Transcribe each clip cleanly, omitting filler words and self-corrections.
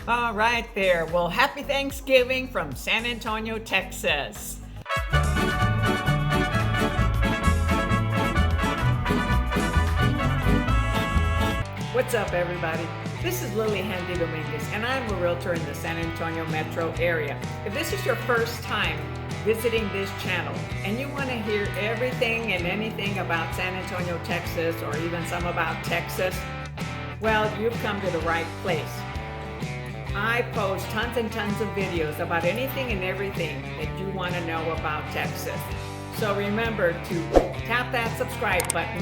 All right there. Well, happy Thanksgiving from San Antonio, Texas. What's up, everybody? This is Lillie Dominguez, and I'm a realtor in the San Antonio metro area. If this is your first time visiting this channel and you want to hear everything and anything about San Antonio, Texas, or even some about Texas, well, you've come to the right place. I post tons and tons of videos about anything and everything that you want to know about Texas. So remember to tap that subscribe button,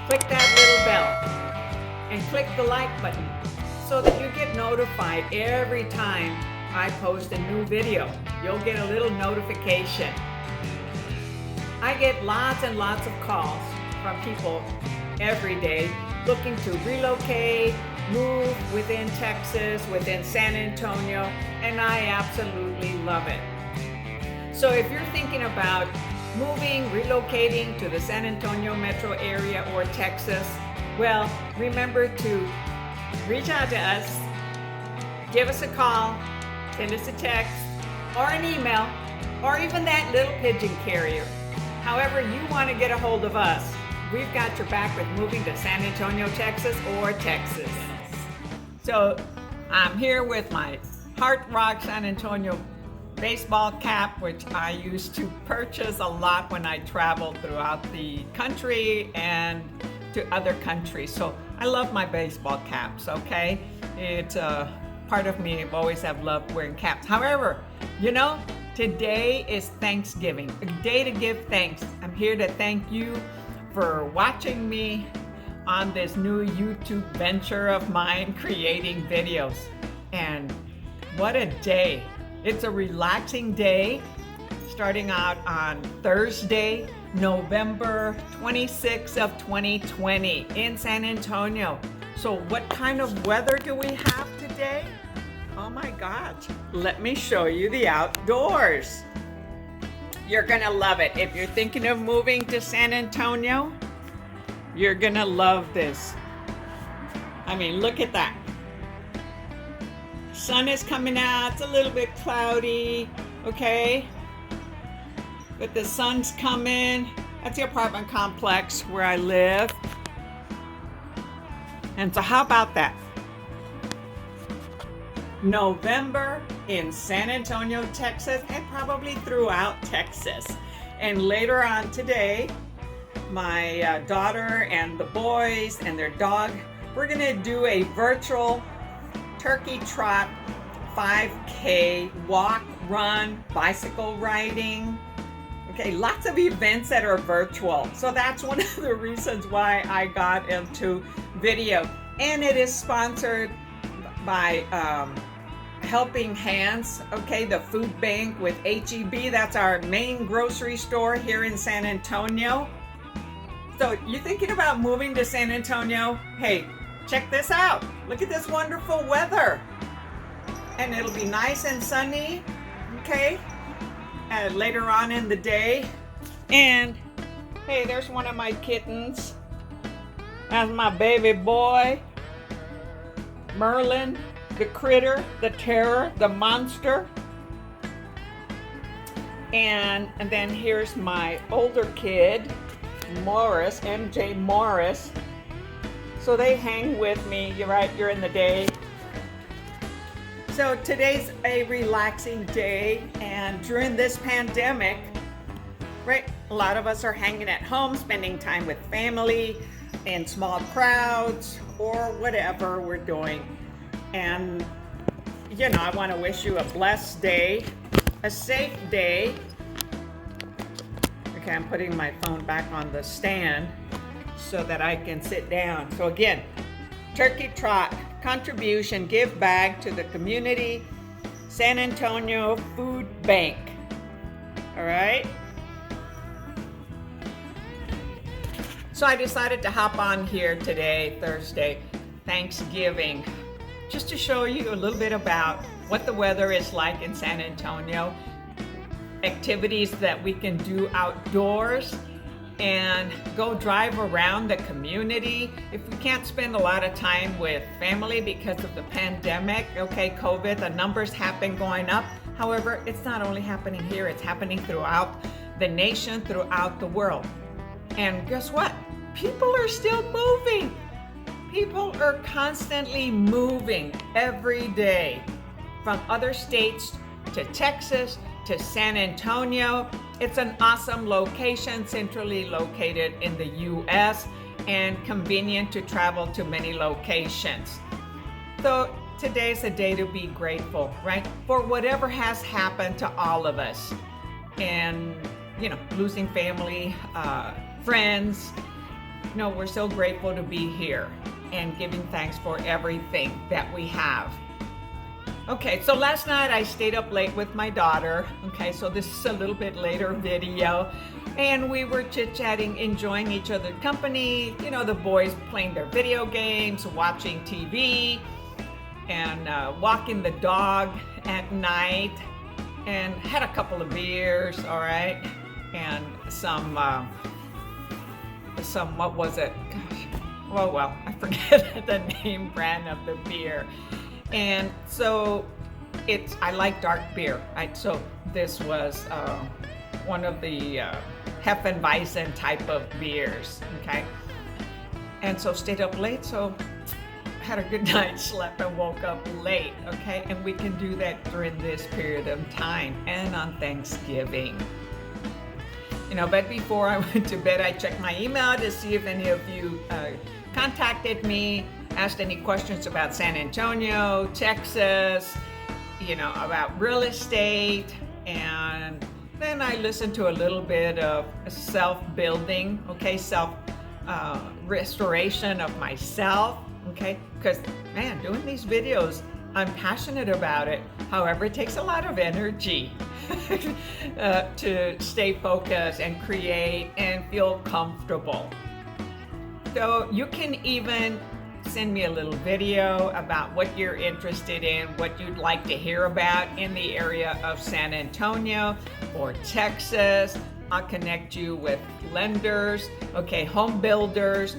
click that little bell, and click the like button so that you get notified every time I post a new video. You'll get a little notification. I get lots and lots of calls from people every day looking to relocate, move within Texas, within San Antonio, and I absolutely love it. So if you're thinking about moving, relocating to the San Antonio metro area or Texas, well, remember to reach out to us, give us a call, send us a text, or an email, or even that little pigeon carrier. However you want to get a hold of us, we've got your back with moving to San Antonio, Texas, or Texas. So I'm here with my Hard Rock San Antonio baseball cap, which I used to purchase a lot when I traveled throughout the country and to other countries. So I love my baseball caps, okay? It's a part of me. I've always have loved wearing caps. However, you know, today is Thanksgiving, a day to give thanks. I'm here to thank you for watching me on this new YouTube venture of mine, creating videos. And what a day. It's a relaxing day, starting out on Thursday, November 26th of 2020 in San Antonio. So what kind of weather do we have today? Oh my gosh, let me show you the outdoors. You're gonna love it. If you're thinking of moving to San Antonio, you're gonna love this. I mean, look at that. Sun is coming out, it's a little bit cloudy, okay? But the sun's coming. That's the apartment complex where I live. And so how about that? November in San Antonio, Texas, and probably throughout Texas. And later on today, my daughter and the boys and their dog, we're gonna do a virtual turkey trot, 5K, walk, run, bicycle riding. Okay, lots of events that are virtual. So that's one of the reasons why I got into video. And it is sponsored by Helping Hands, okay, the food bank with HEB. That's our main grocery store here in San Antonio. So you're thinking about moving to San Antonio? Hey, check this out. Look at this wonderful weather. And it'll be nice and sunny, okay, later on in the day. And hey, there's one of my kittens. That's my baby boy, Merlin, the critter, the terror, the monster. And then here's my older kid, Morris, MJ Morris. So they hang with me during the day. So today's a relaxing day, and during this pandemic, right, a lot of us are hanging at home, spending time with family in small crowds or whatever we're doing. And you know, I want to wish you a blessed day, a safe day. Okay, I'm putting my phone back on the stand so that I can sit down. So again, turkey trot, contribution, give back to the community, San Antonio Food Bank. All right. So I decided to hop on here today, Thursday, Thanksgiving, just to show you a little bit about what the weather is like in San Antonio, activities that we can do outdoors, and go drive around the community. If we can't spend a lot of time with family because of the pandemic, okay, COVID, the numbers have been going up. However, it's not only happening here, it's happening throughout the nation, throughout the world. And guess what? People are still moving. People are constantly moving every day from other states to Texas to San Antonio. It's an awesome location, centrally located in the US and convenient to travel to many locations. So today's a day to be grateful, right? For whatever has happened to all of us. And, losing family, friends, we're so grateful to be here and giving thanks for everything that we have. Okay, so last night I stayed up late with my daughter. Okay, so this is a little bit later video. And we were chit-chatting, enjoying each other's company. The boys playing their video games, watching TV, and walking the dog at night. And had a couple of beers, all right? And some what was it? Gosh, well, I forget the name brand of the beer. And so I like dark beer, right? So this was one of the Hefeweizen type of beers, okay? And so stayed up late, so had a good night, slept and woke up late, okay? And we can do that during this period of time and on Thanksgiving. But before I went to bed, I checked my email to see if any of you contacted me, asked any questions about San Antonio, Texas, about real estate, and then I listened to a little bit of self-building, okay, restoration of myself, okay, because, man, doing these videos, I'm passionate about it. However, it takes a lot of energy to stay focused and create and feel comfortable. So you can even send me a little video about what you're interested in, what you'd like to hear about in the area of San Antonio or Texas. I'll connect you with lenders, okay, home builders,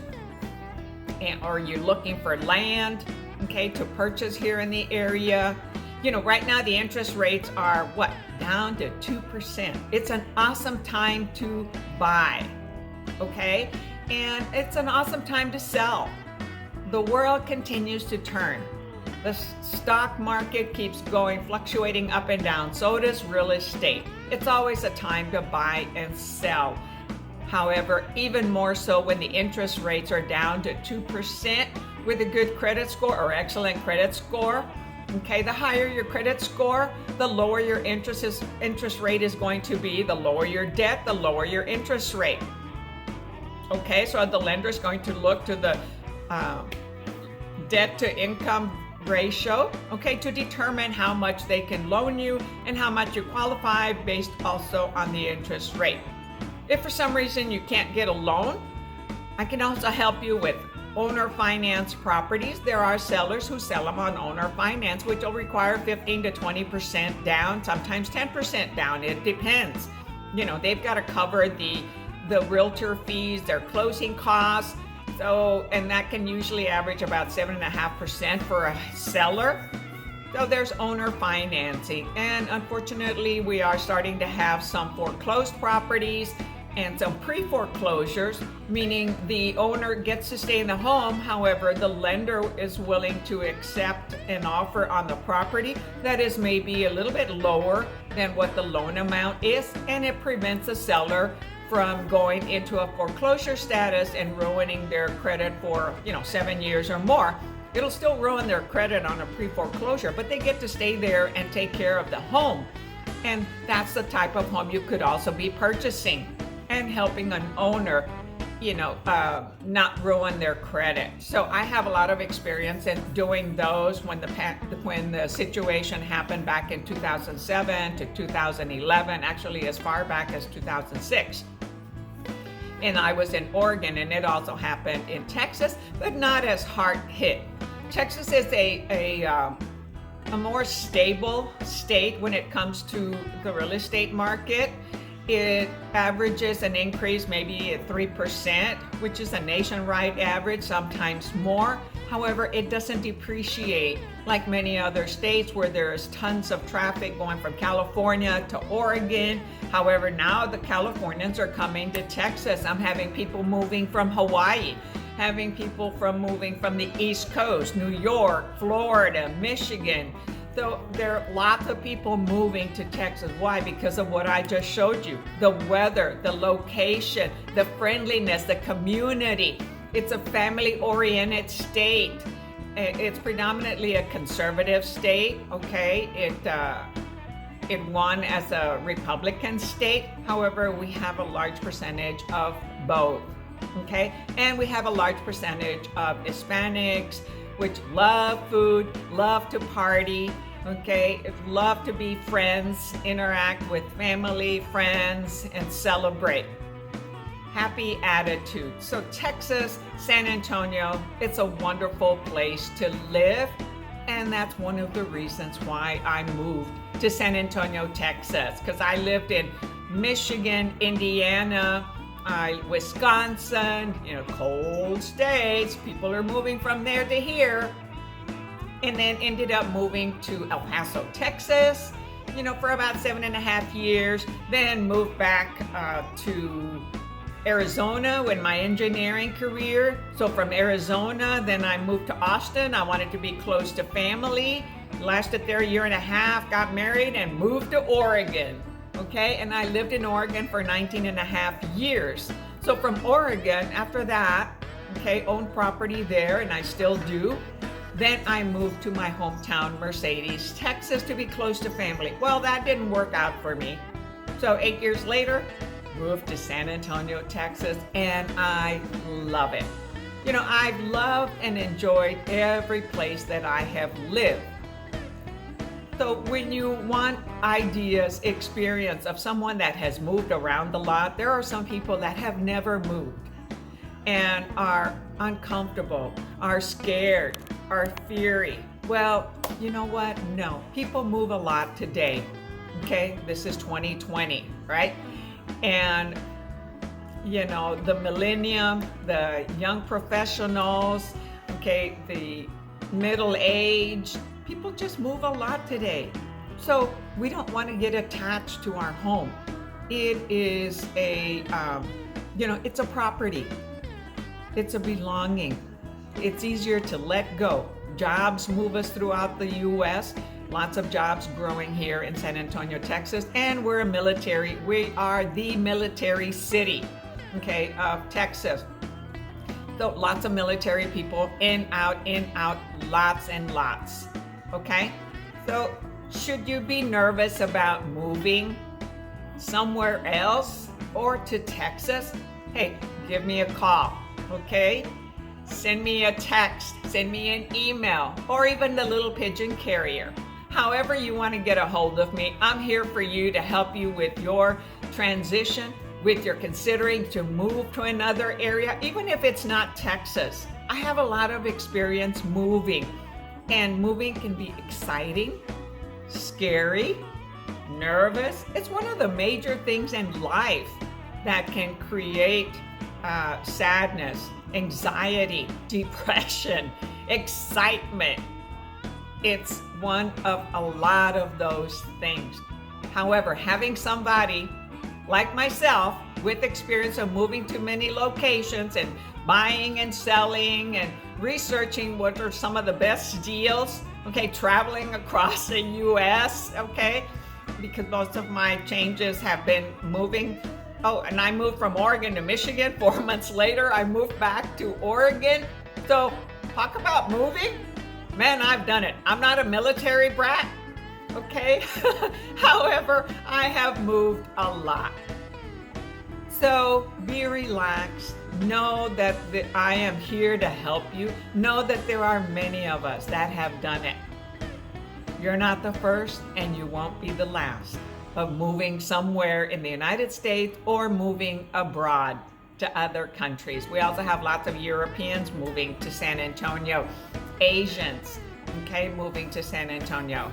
or you're looking for land, okay, to purchase here in the area. Right now the interest rates are what? Down to 2%. It's an awesome time to buy, okay? And it's an awesome time to sell. The world continues to turn. The stock market keeps going, fluctuating up and down. So does real estate. It's always a time to buy and sell. However, even more so when the interest rates are down to 2% with a good credit score or excellent credit score. Okay, the higher your credit score, the lower your interest rate is going to be. The lower your debt, the lower your interest rate. Okay, so the lender is going to look to the debt to income ratio, okay, to determine how much they can loan you and how much you qualify based also on the interest rate. If for some reason you can't get a loan, I can also help you with owner finance properties. There are sellers who sell them on owner finance, which will require 15 to 20% down, sometimes 10% down. It depends. They've got to cover the realtor fees, their closing costs. So, and that can usually average about 7.5% for a seller. So there's owner financing. And unfortunately, we are starting to have some foreclosed properties and some pre-foreclosures, meaning the owner gets to stay in the home. However, the lender is willing to accept an offer on the property that is maybe a little bit lower than what the loan amount is, and it prevents the seller from going into a foreclosure status and ruining their credit for 7 years or more. It'll still ruin their credit on a pre-foreclosure, but they get to stay there and take care of the home. And that's the type of home you could also be purchasing and helping an owner, not ruin their credit. So I have a lot of experience in doing those when the situation happened back in 2007 to 2011, actually as far back as 2006. And I was in Oregon, and it also happened in Texas, but not as hard hit. Texas is a more stable state when it comes to the real estate market. It averages an increase maybe at 3%, which is a nationwide average, sometimes more. However, it doesn't depreciate like many other states where there's tons of traffic going from California to Oregon. However, now the Californians are coming to Texas. I'm having people moving from Hawaii, having people moving from the East Coast, New York, Florida, Michigan. So there are lots of people moving to Texas. Why? Because of what I just showed you. The weather, the location, the friendliness, the community. It's a family-oriented state. It's predominantly a conservative state, okay? It won as a Republican state. However, we have a large percentage of both, okay? And we have a large percentage of Hispanics, which love food, love to party, okay? Love to be friends, interact with family, friends, and celebrate. Happy attitude. So Texas, San Antonio, it's a wonderful place to live. And that's one of the reasons why I moved to San Antonio, Texas, because I lived in Michigan, Indiana, Wisconsin, cold states. People are moving from there to here. And then ended up moving to El Paso, Texas, for about 7.5 years. Then moved back to Arizona in my engineering career. So from Arizona, then I moved to Austin. I wanted to be close to family. Lasted there 1.5 years, got married, and moved to Oregon. Okay, and I lived in Oregon for 19.5 years. So from Oregon, after that, okay, owned property there, and I still do. Then I moved to my hometown, Mercedes, Texas, to be close to family. Well, that didn't work out for me. So 8 years later, moved to San Antonio, Texas, and I love it. I've loved and enjoyed every place that I have lived. So when you want ideas, experience of someone that has moved around a lot, there are some people that have never moved and are uncomfortable, are scared, are feary. Well, you know what? No, people move a lot today. Okay, this is 2020, right? And the millennium, the young professionals, okay, the middle-aged, people just move a lot today. So we don't want to get attached to our home. It is it's a property. It's a belonging. It's easier to let go. Jobs move us throughout the U.S. Lots of jobs growing here in San Antonio, Texas. And we are the military city, okay, of Texas. So lots of military people, in, out, lots and lots. Okay, so should you be nervous about moving somewhere else or to Texas? Hey, give me a call, okay? Send me a text, send me an email, or even the little pigeon carrier. However you want to get a hold of me, I'm here for you to help you with your transition, with your considering to move to another area, even if it's not Texas. I have a lot of experience moving. And moving can be exciting, scary, nervous. It's one of the major things in life that can create sadness, anxiety, depression, excitement. It's one of a lot of those things. However, having somebody like myself with experience of moving to many locations and buying and selling and researching what are some of the best deals, okay, traveling across the U.S., okay, because most of my changes have been moving. Oh, and I moved from Oregon to Michigan. 4 months later, I moved back to Oregon. So talk about moving. Man, I've done it. I'm not a military brat, okay? However, I have moved a lot. So be relaxed. Know that I am here to help you. Know that there are many of us that have done it. You're not the first, and you won't be the last of moving somewhere in the United States or moving abroad to other countries. We also have lots of Europeans moving to San Antonio, Asians, okay, moving to San Antonio.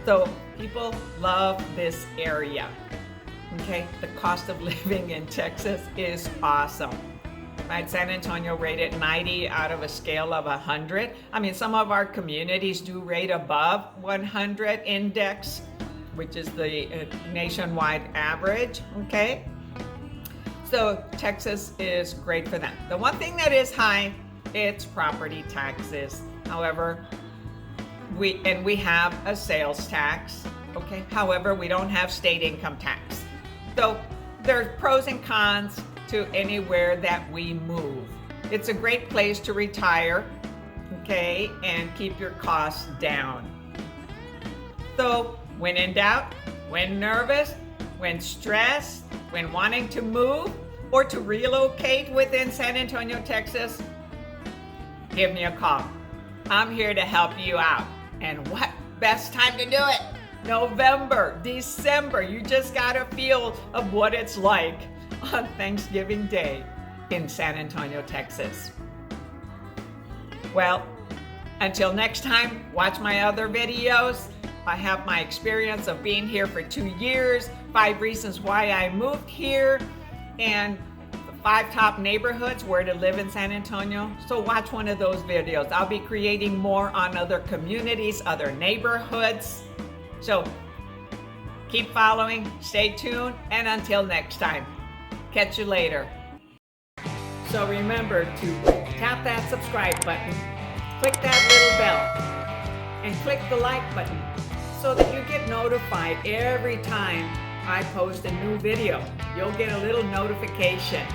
So people love this area. Okay, the cost of living in Texas is awesome. Right, San Antonio rated 90 out of a scale of 100. I mean, some of our communities do rate above 100 index, which is the nationwide average, okay? So Texas is great for them. The one thing that is high, it's property taxes. However, we have a sales tax, okay? However, we don't have state income tax. So there's pros and cons to anywhere that we move. It's a great place to retire, okay, and keep your costs down. So when in doubt, when nervous, when stressed, when wanting to move or to relocate within San Antonio, Texas, give me a call. I'm here to help you out. And what best time to do it? November, December. You just got a feel of what it's like on Thanksgiving Day in San Antonio, Texas. Well, until next time, watch my other videos. I have my experience of being here for 2 years, 5 reasons why I moved here, and the 5 top neighborhoods where to live in San Antonio. So watch one of those videos. I'll be creating more on other communities, other neighborhoods. So keep following, stay tuned, and until next time. Catch you later. So remember to tap that subscribe button, click that little bell, and click the like button so that you get notified every time I post a new video. You'll get a little notification.